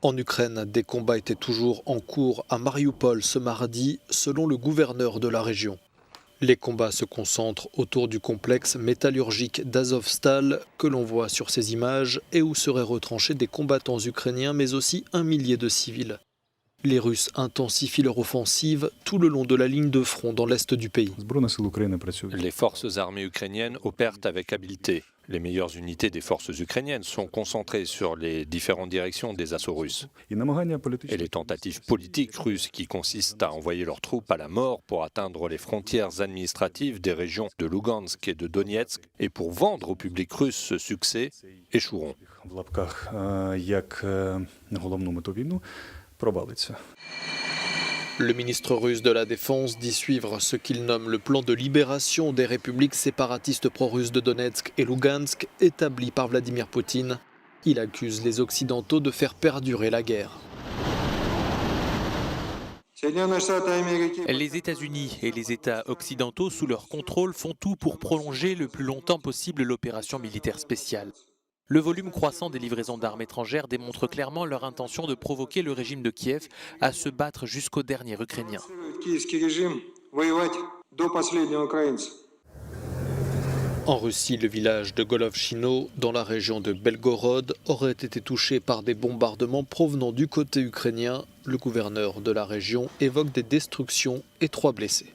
En Ukraine, des combats étaient toujours en cours à Mariupol ce mardi, selon le gouverneur de la région. Les combats se concentrent autour du complexe métallurgique d'Azovstal que l'on voit sur ces images et où seraient retranchés des combattants ukrainiens mais aussi 1 millier de civils. Les Russes intensifient leur offensive tout le long de la ligne de front dans l'est du pays. Les forces armées ukrainiennes opèrent avec habileté. Les meilleures unités des forces ukrainiennes sont concentrées sur les différentes directions des assauts russes. Et les tentatives politiques russes qui consistent à envoyer leurs troupes à la mort pour atteindre les frontières administratives des régions de Lugansk et de Donetsk et pour vendre au public russe ce succès échoueront. Le ministre russe de la Défense dit suivre ce qu'il nomme le plan de libération des républiques séparatistes pro-russes de Donetsk et Lugansk établi par Vladimir Poutine. Il accuse les Occidentaux de faire perdurer la guerre. Les États-Unis et les États occidentaux sous leur contrôle font tout pour prolonger le plus longtemps possible l'opération militaire spéciale. Le volume croissant des livraisons d'armes étrangères démontre clairement leur intention de provoquer le régime de Kiev à se battre jusqu'au dernier Ukrainien. En Russie, le village de Golovchino, dans la région de Belgorod, aurait été touché par des bombardements provenant du côté ukrainien. Le gouverneur de la région évoque des destructions et 3 blessés.